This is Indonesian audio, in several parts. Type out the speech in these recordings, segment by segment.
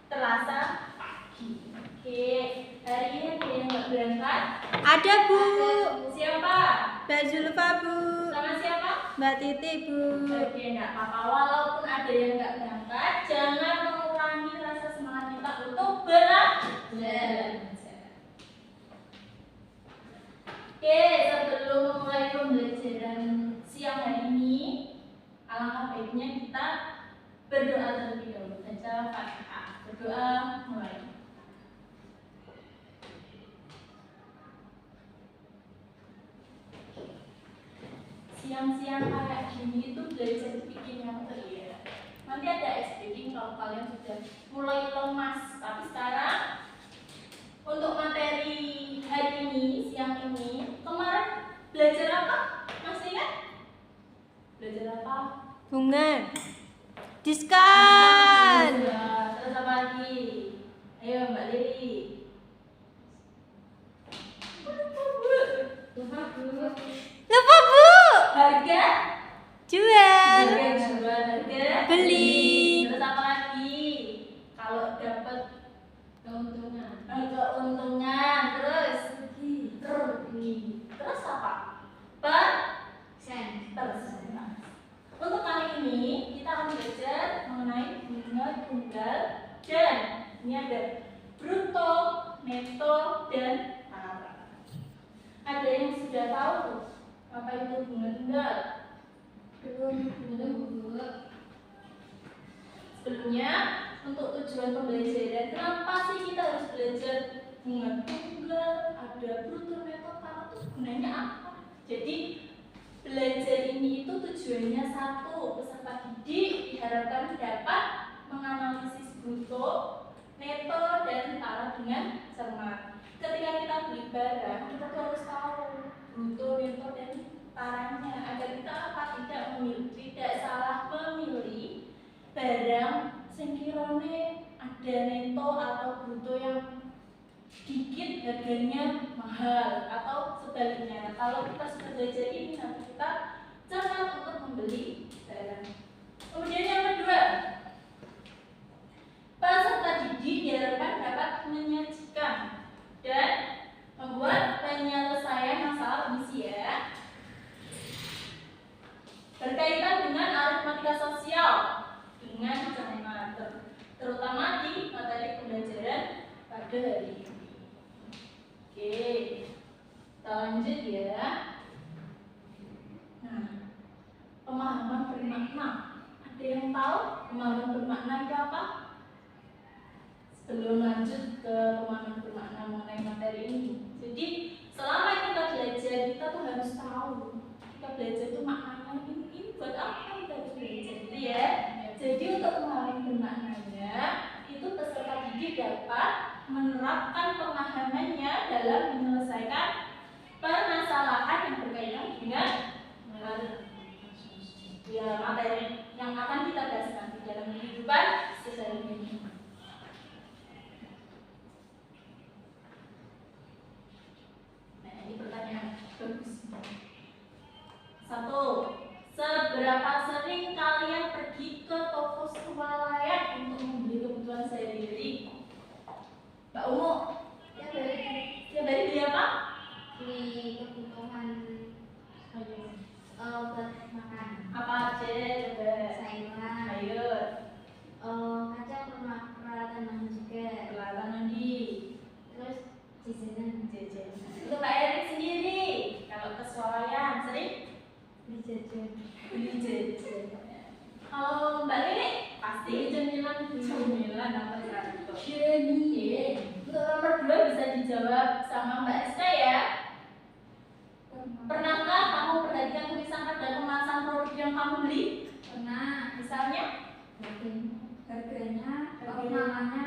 terasa pagi. Oke, hari ini ada yang nggak berangkat? Ada, Bu. Siapa? Mbak Zulfa, Bu. Sama siapa? Mbak Titi, Bu. Oke, nggak apa-apa. Walaupun ada yang nggak berangkat, jangan mengurangi rasa semangat kita untuk belajar. Oke, sebelum mulai pembelajaran siang hari ini, alangkah baiknya kita berdoa terlebih dahulu. Baca Fatihah. Berdoa mulai. Siang-siang kayak gini itu belajar speaking yang clear. Nanti ada speaking kalau kalian sudah mulai lemas. Tapi sekarang untuk materi hari ini, siang ini, kemarin belajar apa? Masih ingat? Belajar apa? Bunga. Diskan. Terus apa lagi? Ayo Mbak Lili. Lupa, Bu. Harga? Jual. Harga jual, harga Beli. Terus apa lagi? Kalau dapat keuntungan. Terus rugi. Terus apa? Persen. Untuk kali ini kita akan belajar mengenai bunga tunggal dan ini ada bruto, neto, dan arah. Ada yang sudah tahu apa itu bunga tunggal? Sebelumnya, untuk tujuan pembelajaran, kenapa sih kita harus belajar bunga tunggal, ada bruto, neto, arah itu gunanya apa? Jadi belajar ini itu tujuannya satu, peserta didik diharapkan dapat menganalisis bruto, neto, dan arah dengan cermat. Ketika kita beli barang, kita tuh harus tahu bruto, neto, dan taranya agar kita tidak salah memilih barang sekiranya ada neto atau bruto yang dikit harganya mahal atau sebaliknya. Kalau kita sudah belajar ini nanti kita cermat untuk membeli barang. Kemudian yang kedua, peserta didik diharapkan dapat menyajikan dan membuat penyelesaian masalah usia berkaitan dengan aritmatika sosial dengan cermat, terutama di materi pembelajaran pada hari ini. Oke, kita lanjut ya. Nah, pemahaman bermakna. Ada yang tahu pemahaman bermakna itu apa? Sebelum lanjut ke pemahaman bermakna mengenai materi ini. Jadi, selama kita belajar, kita tuh harus tahu. Kita belajar itu maknanya ini buat apa kita harus belajar gitu ya. Jadi untuk pemahaman bermaknanya, itu peserta didik dapat menerapkan pemahamannya dalam menyelesaikan permasalahan yang berkaitan dengan materi yang akan kita bahas nanti dalam kehidupan sehari-hari. Nah, ini pertanyaan bagus. 1. Seberapa sering kalian pergi ke toko swalayan untuk membeli kebutuhan sehari-hari? Mbak Umu, tiap hari beli apa? Beli kebutuhan buat makan. Apa aja coba? Sayuran. Sayur. Kadang peralatan mandi juga. Peralatan mandi. Terus jajanan. Untuk Mbak Erik sendiri, kalau ke swalayan sering beli jajan. Kalau Mbak Lili pasti cemilan apa tadi? Untuk nomor 2 bisa dijawab sama Mbak Esta ya. Pernahkah kamu perhatikan tulisan pada kemasan produk yang kamu beli? Pernah. Misalnya Harganya, namanya,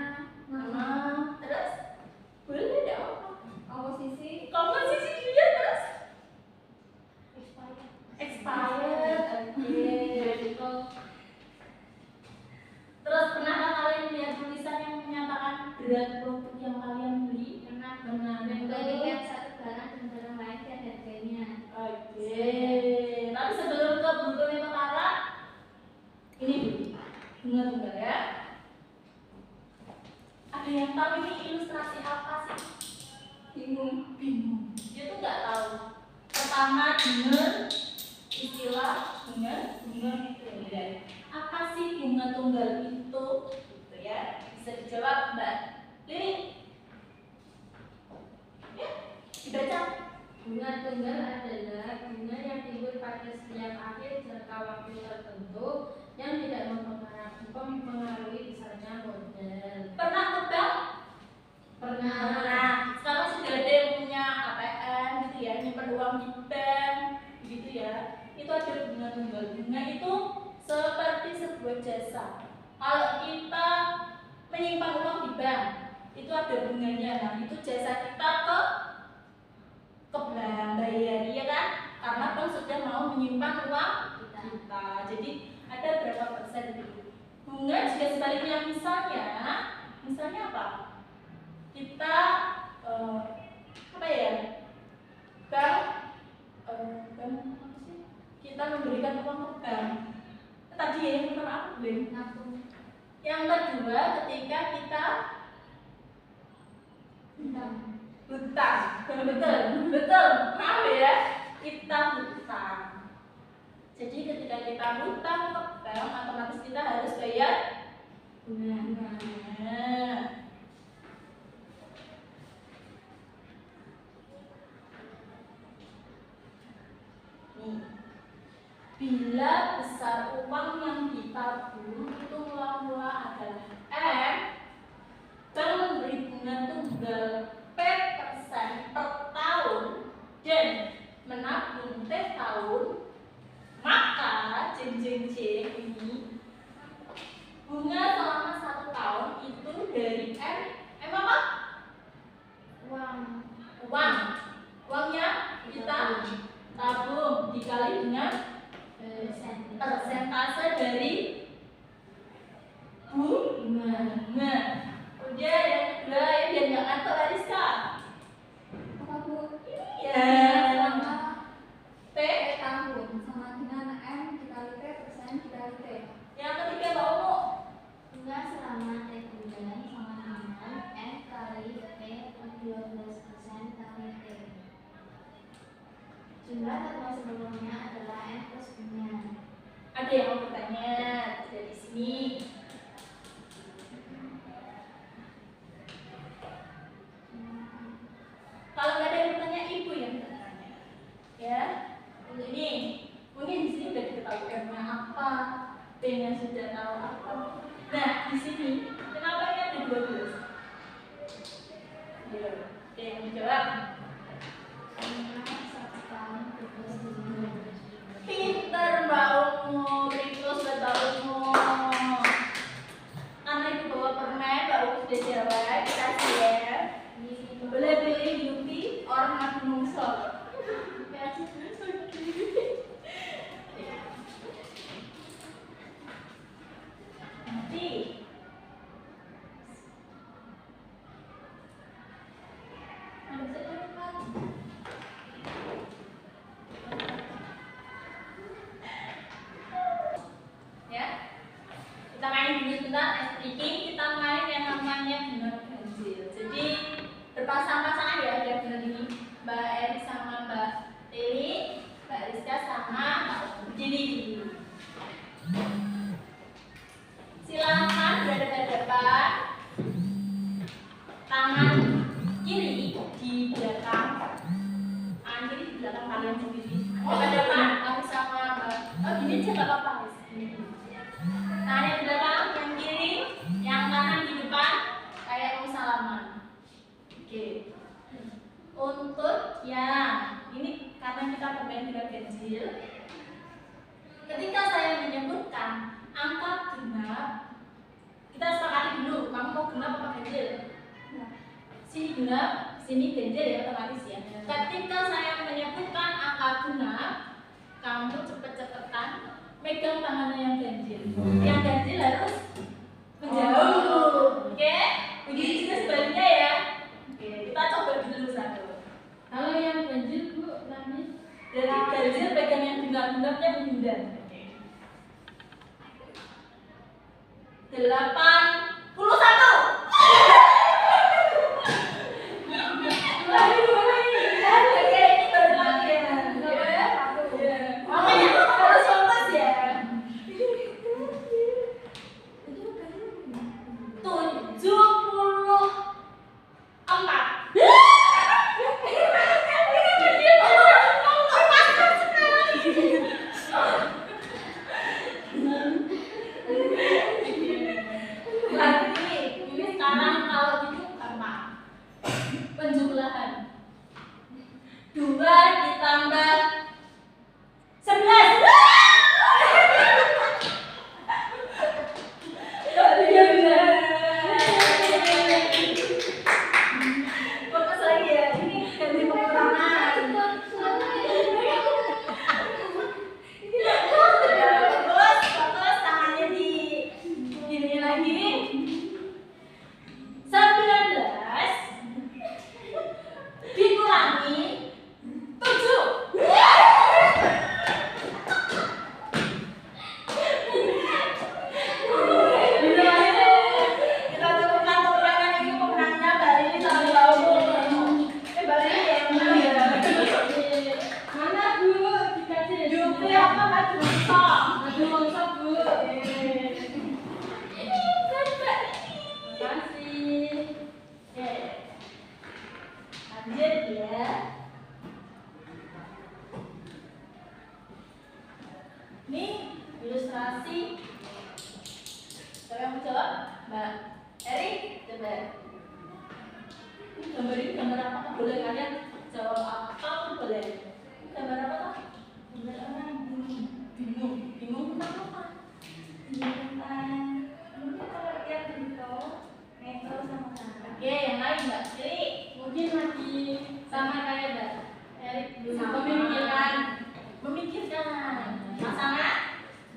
terus boleh ada apa? komposisi, Juga terus expired. Terus pernahkah kalian lihat tulisan yang menyatakan berat produk yang kalian beli? pernah. Yang Membandingkan satu barang dan barang lain dan harganya. Oke. Tapi sebelum ke bruto neto tara, ini dulu bunga tunggal ya. Ada yang tahu ini ilustrasi apa sih? Bingung. Bingung. Dia tuh nggak tahu. Pertama dengar istilah bunga itu ya. Apa sih bunga tunggal itu? Gitu ya. Bisa dijawab Mbak Lili. Ya, dibaca. Bunga tunggal adalah bunga yang timbul pada setiap akhir jangka waktu tertentu yang tidak mempengaruhi besarnya modal. Pernah tebak? Pernah. Nah, sekarang sudah ada yang punya ATM gitu ya, nyimpan uang di bank gitu ya. Itu ada bunga tunggal. Bunga itu seperti sebuah jasa. Kalau kita menyimpan uang di bank, itu ada bunganya. Nah, itu jasa kita ke bank bayar, ya kan? Karena bank sudah mau menyimpan uang kita. Jadi ada berapa persen gitu. Bunga juga sebaliknya, misalnya apa? Kita apa ya? Bank apa sih? Kita memberikan uang ke bank. Tadi ya, yang pertama apa, Bim? Nabung. Yang kedua, ketika kita hutang, betul, maaf ya, kita hutang. Jadi ketika kita hutang ke bank, otomatis kita harus bayar bunga. Nih, bila besar uang yang ditabung itu mula-mula adalah M, bank memberi bunga tunggal P% per tahun dan menabung T tahun, maka jeng ini bunga selama 1 tahun itu dari M apa? Uangnya kita tabung dikali dengan persentase dari bunga. Udah yang kedua ya, biar nggak ngantuk Ariska. Apa Bu? Ya. T Tahun sama dengan M dikali T persen dikali T. yang ketiga Mbak Umu. Bunga selama T bulan sama dengan M kali T 12% kali T. Jumlah temuan sebelumnya adalah M plus bunga. Ada yang mau bertanya dari sini? Kalau nggak ada yang bertanya, ibu yang bertanya. Ya, untuk ini mungkin di sini udah diketahui M-nya apa, B-nya sudah tahu apa. Nah, di sini kenapa ini ada 12? Ya, ada yang menjawab? Bunga 1 tahun 12 bulan. Pinter Mbak Umu, request buat Mbak Umu. Karena ibu bawa permen, Mbak Umu sudah jawab. Kasih ya. Boleh pilih Yupi or Magnumso. Nanti ya, kita main dulu sebentar, ice breaking. Kita main yang namanya bunga ganjil. Jadi berpasang-pasangan ya, ada benar ini Mbak Eri sama Mbak Lili, Mbak Rizka sama Mbak Umu. Jadi silakan berhadapan-hadapan, tangan kiri di belakang, tangan kiri di belakang kalian sendiri. Berhadapan aku sama Mbak. Oh gini aja nggak apa-apa. Tangan yang di belakang, yang kiri, yang kanan di depan, kayak mau salaman. Oke. Untuk yang ini karena kita bermain dengan ganjil, ketika saya menyebutkan angka genap, kita sepakati dulu. Kamu mau genap apa ganjil? Sini genap, sini ganjil ya, otomatis ya. Ketika saya menyebutkan angka genap, kamu cepet-cepetan megang tangannya yang ganjil. Yang ganjil harus menjauh. Oke? Begitu juga sebaliknya ya. Oke, kita coba dulu satu. Kalau yang ganjil Bu, nanti Jadi ganjil pegang yang genap-genapnya menghindar. 81. Ini sekarang kalau gitu apa? Penjumlahan 2 ditambah 11. Fokus lagi ya, ini ganti pengurangan. Fokus tangannya di gini lagi. 19 dikurangi 7. Kita temukan pemenangan ini, pemenangnya Mbak Lili sama Mbak Umu. Mbak Lili yang menang ya. Mana Bu? Dikasih. Yupi apa Mbak Dusa? Aduh, masa Bu. Ini kan Mbak Lili. Makasih. Oke. Lanjut ya. Ini ilustrasi. Siapa yang mau jawab? Mbak Eri, coba. Ini gambar apa? Boleh kalian jawab apa pun boleh. Ini gambar apa toh? Gambar orang bingung. Bingung tentang apa? Bingung tentang mungkin kalau lihat metro sama cara. Oke, yang lain Mbak Eri. Mungkin lagi sama kayak Mbak Erik dulu. Sama. Memikirkan pasangan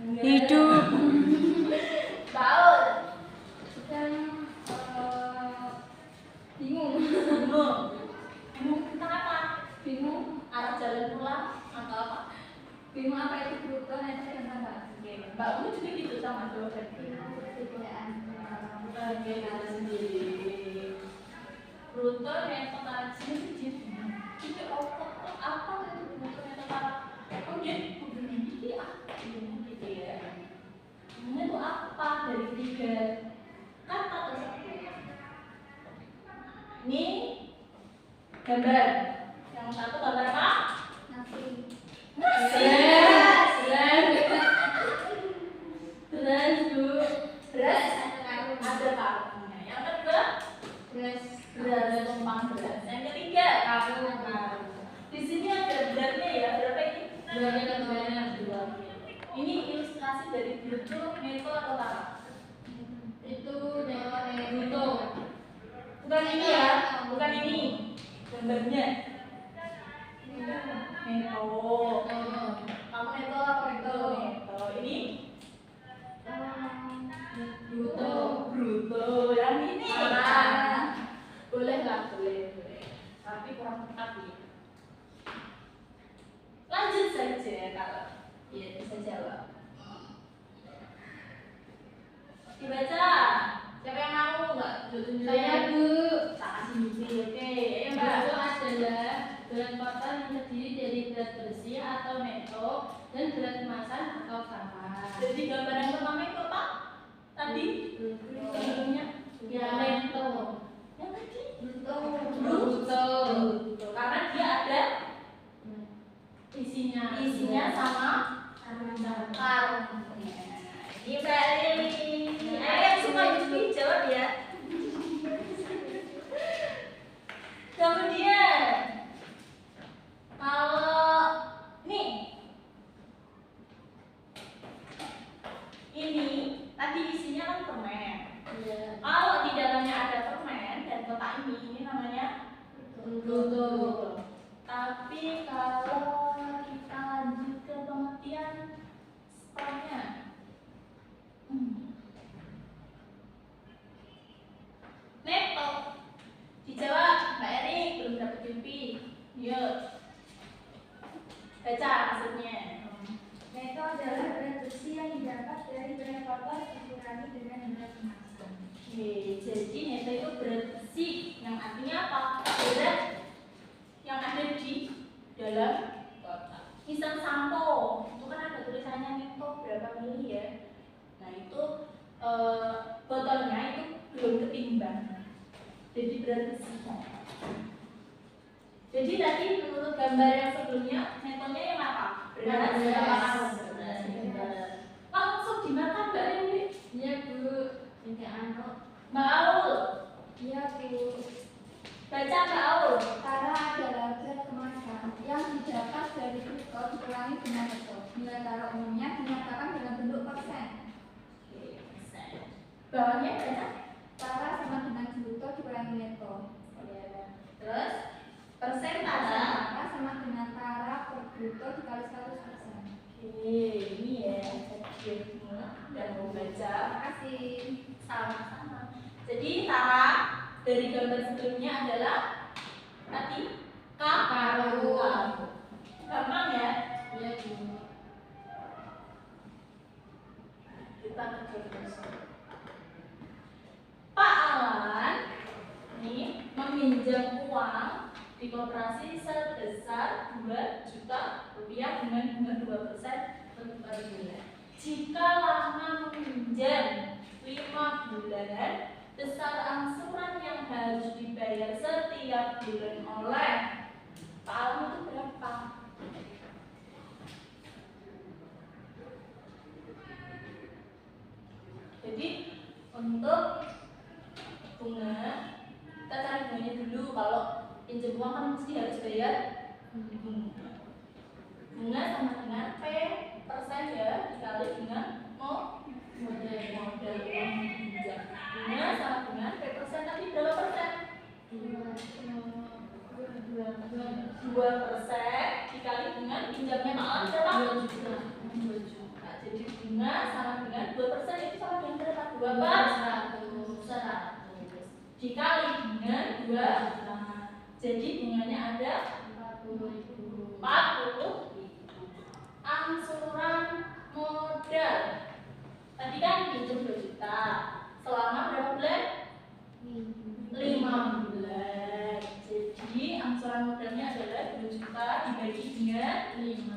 Hidup. Baul Dan bingung. bingung tentang apa? Bingung. Arah jalan pulang atau apa? Bingung apa itu Pluto? Itu yang mana? Oke, Mbak Umi juga gitu sama jawabannya. Oke, kita sendiri. Pluto yang tertarik sini itu apa itu Pluto yang tertarik? Oh dia bumi ini apa? Gitu ya. Ini tuh apa dari 3 kata tersebut? Ini gambar. Yang satu gambar apa? Nasi. Beras Bu. Beras ada karungnya. Yang kedua beras tumpang beras. Yang ketiga karung. Di sini ada beratnya ya, berapa ini? Dua. Ini ilustrasi dari Pluto, Neto atau Tara? Itu Pluto. Bukan ini ya, bukan ini. Gambarnya. Neto. Kamu Neto apa Neto? Neto. Ini Pluto. Pluto. Yang ini Tara. boleh lah, boleh. Tapi kurang tepat ya. Lanjut saja kalau ya bisa jawab. Dibaca. Siapa yang mau nggak? Saya Bu. Tak kasih mimpi, oke. Ayo Mbak. Pluto adalah berat kotor yang terdiri dari berat bersih atau neto dan berat kemasan atau kamar. Jadi gambar yang pertama itu apa? Tadi sebelumnya Ya neto. yang tadi Pluto. karena dia ada Isinya sama karung. Ini Mbak Lili. Ayo yang suka Yupi jawab ya. Kemudian kalau nih ini tadi isinya kan permen. Iya. Kalau di dalamnya ada permen dan kotak ini namanya Pluto. Tapi kalau kita lanjut ke pengertian setelahnya, neto dijawab Mbak Eri belum dapat Yupi. Yuk baca maksudnya. Neto adalah berat bersih yang didapat dari berat kotor dikurangi dengan berat kemasan. Oke, jadi neto itu berat bersih yang artinya apa? Berat yang ada di dalam kotak. Misal sampo, itu kan ada tulisannya neto berapa mili ya. Nah itu botolnya itu belum ketimbang. Jadi berat besi. Jadi tadi menurut gambar yang sebelumnya, metodenya yang apa? Berat sama arus. Langsung dimakan Mbak Dewi. Iya Bu, ini anu. Mbak Aul, Iya, Bu. baca Mbak Aul. Tara adalah zat kemasan yang didapat dari gluko dikurangi dengan keto. Nilai tara umumnya dinyatakan dalam bentuk persen. Bawahnya baca. Tara sama dengan gluko dikurangi neto. Terus persen Tara tara. sama dengan tara per gluko dikali 100%. Oke, ini ya. Jadi dan mau baca. Terima kasih. Sama-sama. Jadi tara dari gambar sebelumnya adalah tadi Karu. gampang ya. Iya Bu. Kita kerja terus. Pak Alan ini meminjam uang di koperasi sebesar 2 juta rupiah dengan bunga 2% per bulan. Jika lama meminjam 5 bulan, besar angsuran yang harus dibayar setiap bulan oleh Pak Alan itu berapa? Jadi untuk bunga, kita cari bunganya dulu. Kalau pinjam uang kan mesti harus bayar bunga. Bunga sama dengan P persen ya dikali dengan modal uang pinjam. Bunga sama dengan P persen, tapi berapa persen? 2% dikali dengan pinjamnya Pak Alan berapa? 2 juta. Jadi bunga sama dengan 2% itu sama dengan berapa? 2/100 dikali dengan 2 juta. Jadi bunganya ada 40.000. Angsuran modal tadi kan pinjam 2 juta selama berapa bulan? 5 bulan. Jadi angsuran modalnya adalah 2 juta dibagi dengan 5.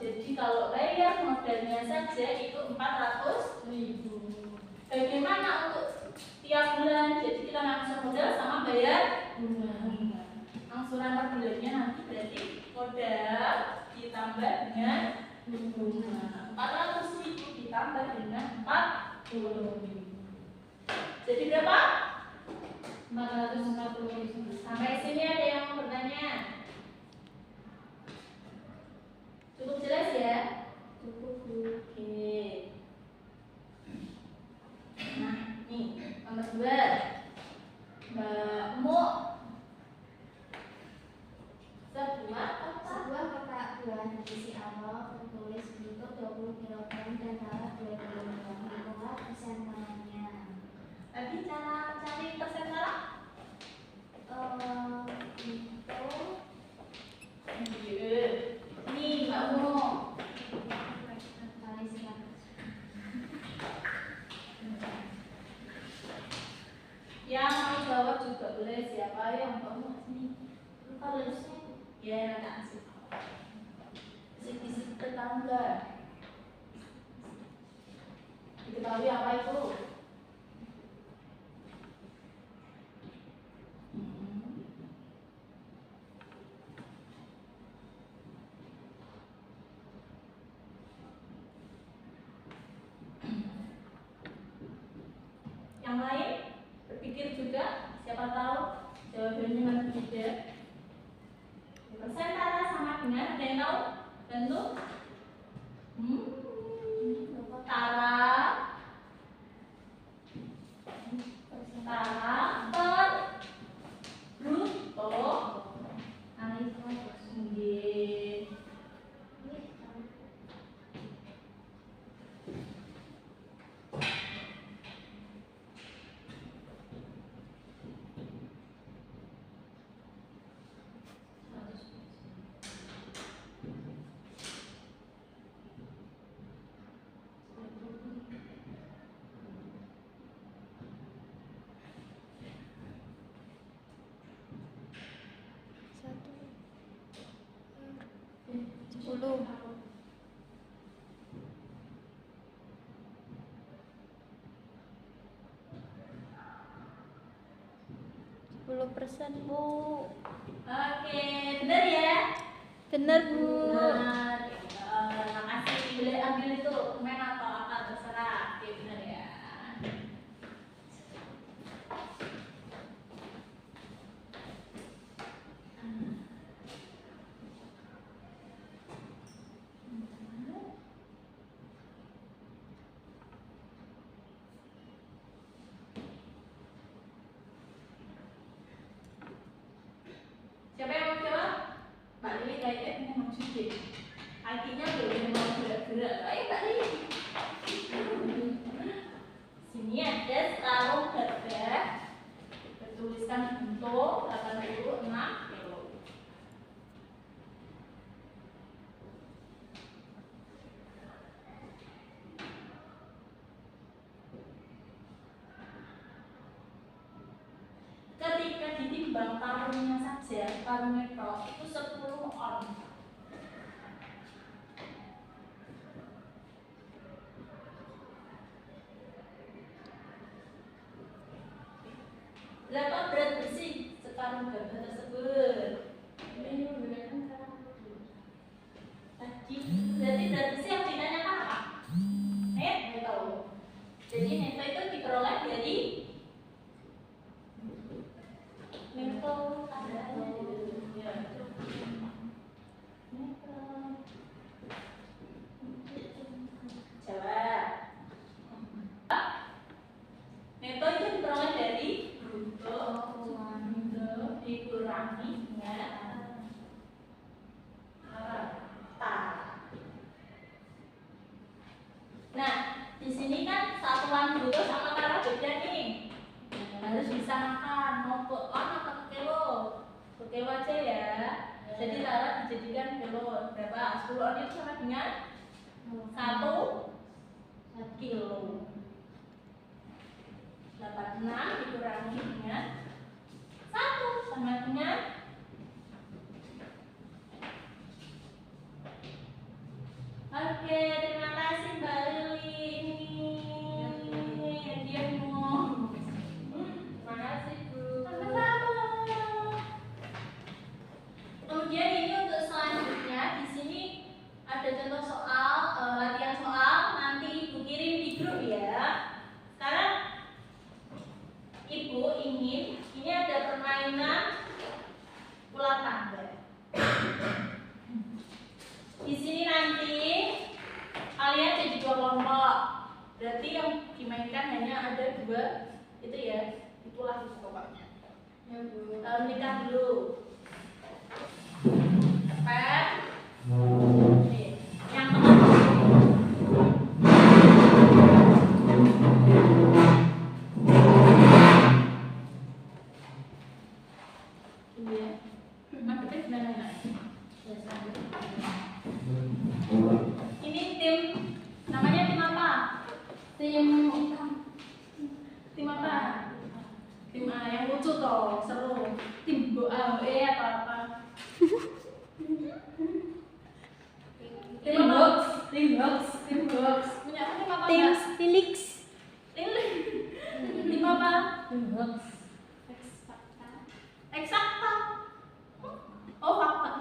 Jadi kalau bayar modalnya saja itu 400.000. Bagaimana untuk tiap bulan? Jadi kita langsung modal sama bayar bunga. Angsuran per bulannya nanti berarti modal ditambah dengan bunga. 400.000 ditambah dengan 40.000. Jadi berapa? 440.000. Sampai sini ada yang mau bertanya? Cukup jelas ya? Cukup. Oke. Nah, nih nomor 2. Mbak Mo. Sebuah kotak buah berisi awal tertulis bentuk 20 kg dan darah 2 kg. Itulah persen tangannya. Nanti cara cari persen salah? Nih Mbak Mo. Kali siap. Yang mau jawab juga boleh. Siapa yang Mbak Mo sini? Lupa lulusnya. Ya, tak sih. Sisi tetangga. Diketahui apa itu? Yang lain berpikir juga, siapa tahu jawabannya nanti beda. Persen tara sama dengan ada yang tahu? Bentuk tara per bruto Kali 100. nggih. 50%, Bu. Oke, benar ya? Bener, Bu. Benar. Makasih. Boleh ambil itu men atau apa terserah. Oke, benar ya. Siapa yang mau jawab? Mbak Lili kayaknya punya maju deh. Artinya boleh mau gerak-gerak. Ayo Mbak Lili. Sini ada sekarung gabah. Bertuliskan untuk 86 kilo. Ketika ditimbang karungnya saja, karungnya tok itu 10 on. Berapa berat bersih sekarung gabah tersebut? Ini menggunakan cara Tadi berarti berat bersih yang ditanyakan apa? Neto. Jadi neto itu diperoleh dari neto adanya ya. Neto. Jawab. Neto itu diperoleh dari bruto dikurangi dengan rata. Nah, di sini kan satuan bruto sama kara beda nih. Harus bisa makan mau ke on atau ke kilo. Ke kilo aja ya. Jadi Lara dijadikan kilo berapa? 10 on itu sama dengan 1 kilo. 86 dikurangi dengan 1 sama dengan Oke, terima kasih Mbak Lili. Ini dia mau. Terima kasih, Bu. Sama-sama. Kemudian ini untuk selanjutnya di sini ada contoh soal, latihan soal. Nanti Ibu kirim di grup ya. Sekarang Ibu ingin ini ada permainan ular tangga. Di sini nanti kalian jadi 2 kelompok. Berarti yang dimainkan hanya ada 2 itu ya. Itulah itu pokoknya. Ya, Bu. Nikah dulu. Cepet. Nih, yang tengah dulu. Iya. Maksudnya gimana? Ini tim namanya tim apa? Tim Tim apa? Tim A yang lucu toh, seru. Tim atau apa? Tim box. Punya aku tim apa? Tim Mbak? Felix. Tim apa? Tim Box. Eksakta. Oh, fakta.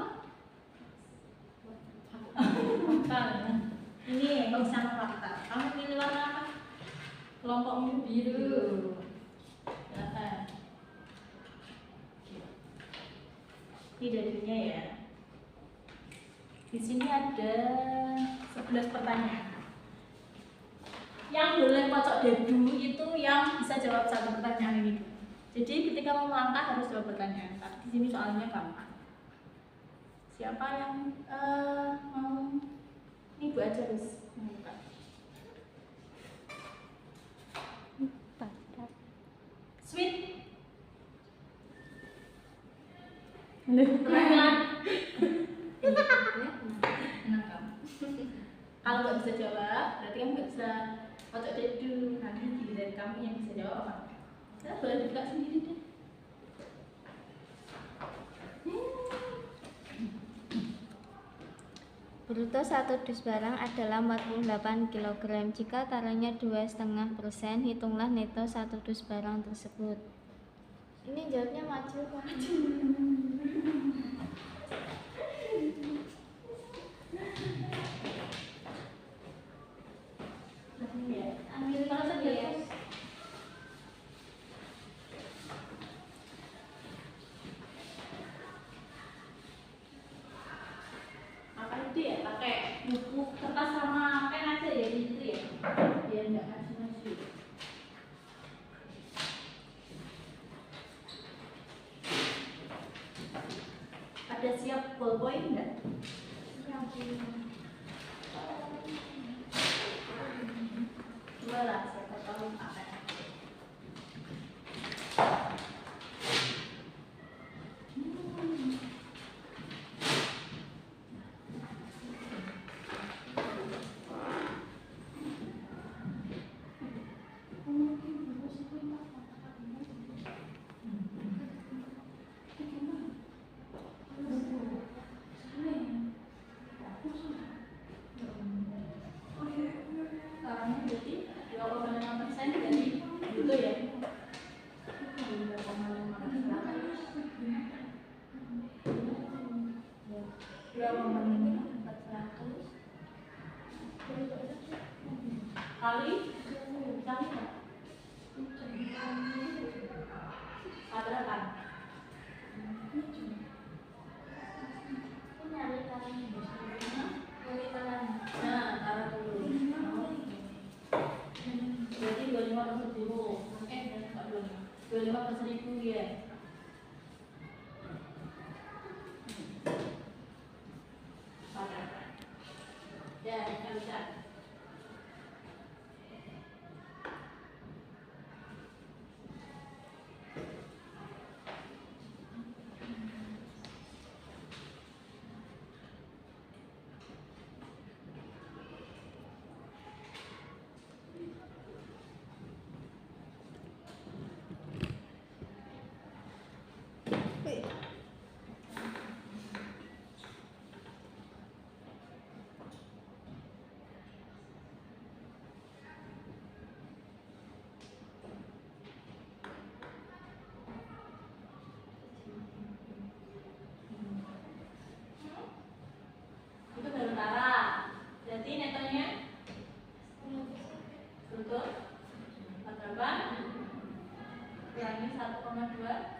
Fakta. Ini box sama fakta. Kamu pilih warna apa? Kelompokmu Biru. Silakan. Ini jadinya ya. Di sini ada 11 pertanyaan. Yang boleh pojok debu itu yang bisa jawab 1 pertanyaan ini. Jadi ketika mau melangkah harus jawab pertanyaan. Tapi di sini soalnya gampang. Siapa yang mau? Ini Bu aja harus membuka. Sweet. Tenang. Tenang kamu. Kalau nggak bisa jawab, berarti kamu nggak bisa pojok debu. Nanti giliran kamu yang bisa jawab apa? Saya boleh buka sendiri deh. Bruto 1 dus barang adalah 48 kg. Jika taranya 2,5%, hitunglah neto 1 dus barang tersebut. Ini jawabnya maju Pak. Ambil kalau sedih. Apa itu ya? Pakai buku kertas sama pen aja ya di situ ya. Biar nggak maju-maju. Ada siap ballpoint nggak? Dua lah, siapa tahu pakai. Caranya berarti 2,5% dari itu ya. 2,5 kali berapa? Nah, taruh dulu. Berarti 25 per 1000. Enggak 25 per 1000 ya. Ya, kita bisa. Itu baru tara. Jadi netonya betul. Berapa? Kurangi 1,2.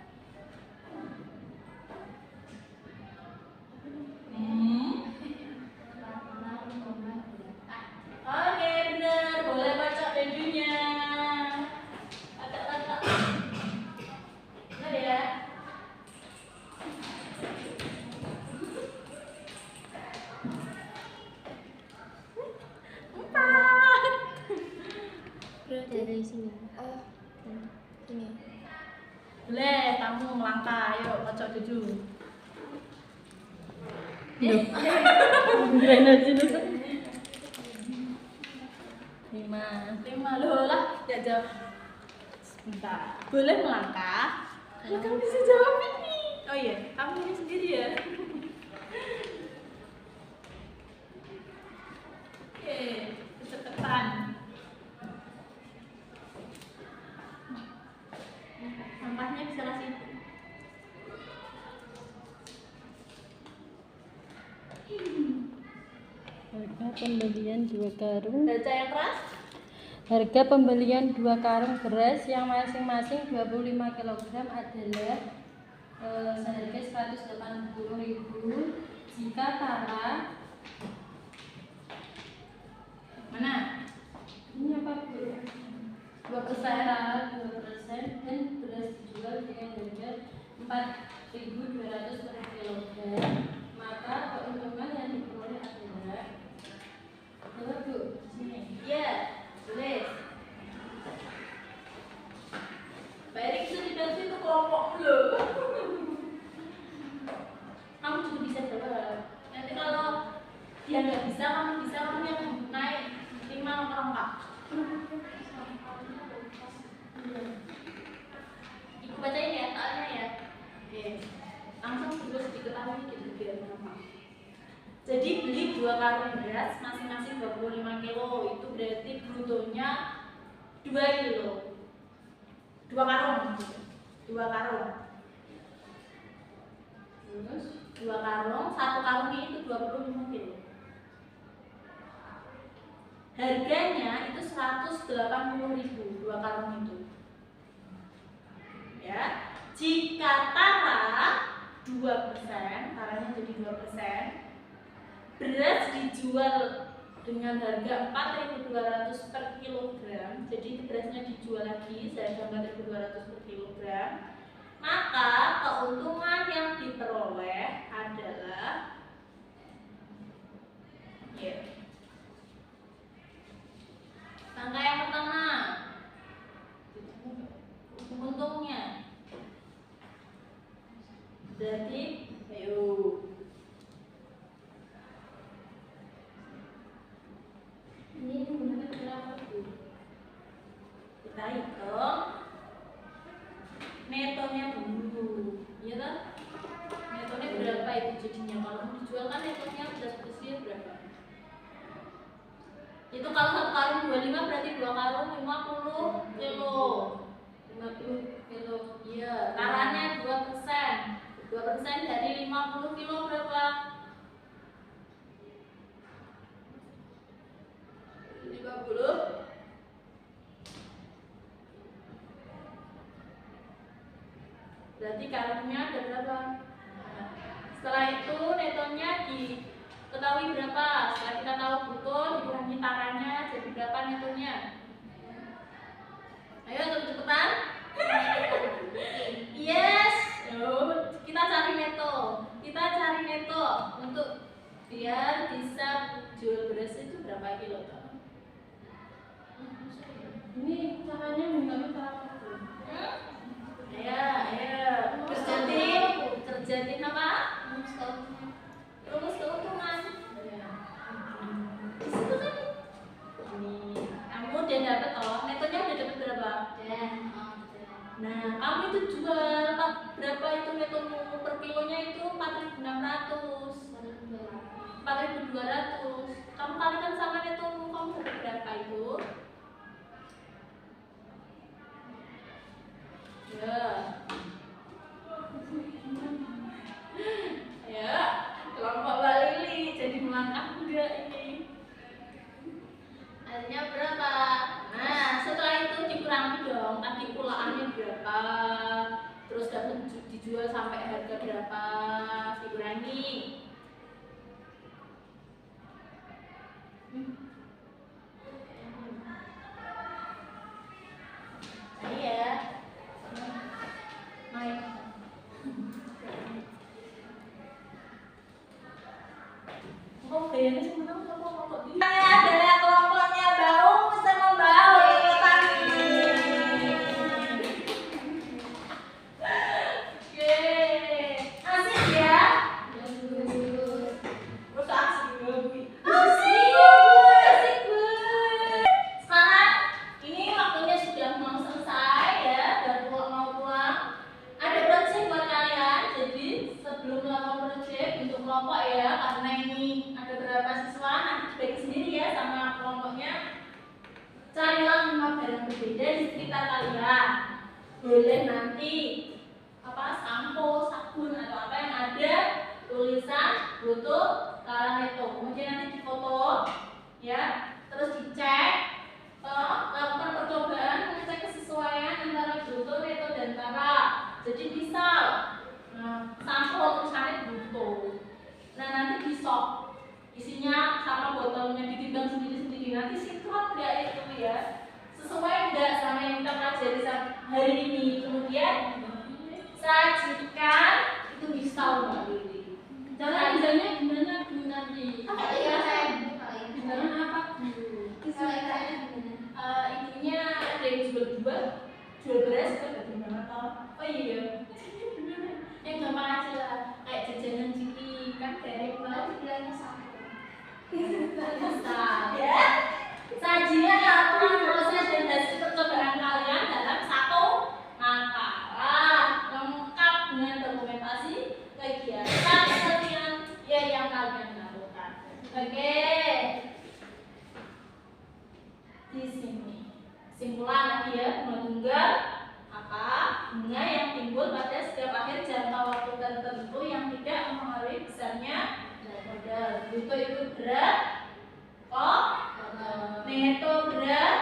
Oke, benar. Boleh baca bajunya. Baca. Benar ya? Dari sini. Sini. Boleh, kamu melangkah. Ayo, baca baju. Lima loh lah, tidak jawab. Sebentar. Boleh melangkah. Kamu bisa jawab ini. Oh iya, kamu ini sendiri ya. Oke, kecepatan. Sampahnya bisa kasih. Harga pembelian 2 karung. Baca yang keras. Harga pembelian 2 karung beras yang masing-masing 25 kg adalah seharga 180.000 jika tara Mana? ini apa Bu? 2% tara 2% dan beras dijual dengan harga 4.200 per kilogram, maka keuntungan yang diperoleh adalah coba Bu di sini. Iya, tulis. Mbak Erik bisa dibantu itu kelompok loh. Kamu juga bisa jawab. Nanti kalau dia nggak bisa, kamu yang naik 5 nomor lengkap. Ibu bacain ya, soalnya ya. Oke. Langsung terus diketahui gitu biar gampang. Jadi beli 2 karung beras masing-masing 25 kilo, itu berarti brutonya 2 kilo. 2 karung. 2 karung. Terus 2 karung, 1 karungnya itu 25 kilo. Harganya itu 180.000 2 karung itu. Ya. Jika tara 2%, taranya jadi 2%, beras dijual dengan harga 4.200 per kilogram. Jadi itu berasnya dijual lagi seharga 4.200 per kilogram. Maka keuntungan yang diperoleh adalah angka yang pertama, untungnya. Jadi, ayo. ini menggunakan berapa Bu? Kita hitung netonya dulu, ya kan? Netonya berapa itu jadinya? Kalau mau dijual kan netonya beras bersih berapa? Itu kalau 1 karung 25 berarti 2 karung 50 kilo. 50 kilo. Iya, taranya 2%. 2% dari 50 kilo berapa? 50. Berarti karungnya ada berapa? Setelah itu netonya diketahui berapa? Setelah kita tahu bruto dikurangi taranya jadi berapa netonya? Ayo cepet-cepetan. Yes. Kita cari neto. Kita cari neto untuk biar bisa jual beras itu berapa kilo toh? Ini caranya menggunakan cara apa? Ayo. Kerjain apa? Rumus keuntungan. Di situ kan. Ini kamu udah dapat toh. Netonya udah dapat berapa? Nah, kamu itu jual berapa itu netomu per kilonya itu 4.600, 4.200. Kamu kalikan sama netomu, kamu dapat berapa itu? Ya. Ya, kelompok Mbak Lili jadi melangkah muda ini. Hasilnya berapa? Nah, setelah itu dikurangi dong. Tadi pulaannya berapa? Terus dapat dijual sampai harga berapa? Dikurangi. Nah, ya. Main. Kok kayaknya sebenarnya kelompok ini adalah kelompoknya bau sama bau tadi. Oke, asik ya. Terus asik juga Bu. Asik Bu. Sekarang ini waktunya sudah mau selesai ya, dan mau pulang. Ada project buat kalian. Jadi sebelum melakukan project untuk kelompok ya, karena ini ada beberapa siswa nanti dibagi sendiri ya sama kelompoknya. Carilah 5 barang berbeda di sekitar kalian. Boleh nanti sampo, sabun atau apa yang ada tulisan butuh neto. Kemudian nanti difoto ya, terus dicek, lakukan percobaan mengecek kesesuaian antara bruto, neto dan tara. Jadi misal sampo tulisannya bruto, nah nanti di shop isinya sama botolnya ditimbang sendiri-sendiri, nanti sinkron enggak itu ya, sesuai enggak sama yang kita pelajari hari ini. Kemudian sajikan itu misal Mbak Lili. Cara kerjanya gimana Bu nanti? Gimana apa Bu? Intinya ada yang jual beras itu ada gimana toh? Oh iya, yang gampang aja lah, kayak jajanan ciki kan dari bilangnya sama. bisa ya. Sajian laporan proses dan hasil percobaan kalian dalam satu makalah lengkap dengan dokumentasi kegiatan setiap yang kalian lakukan. Oke. Di sini kesimpulan lagi ya, bunga tunggal apa? Bunga yang tinggi bruto itu berat, kok neto berat,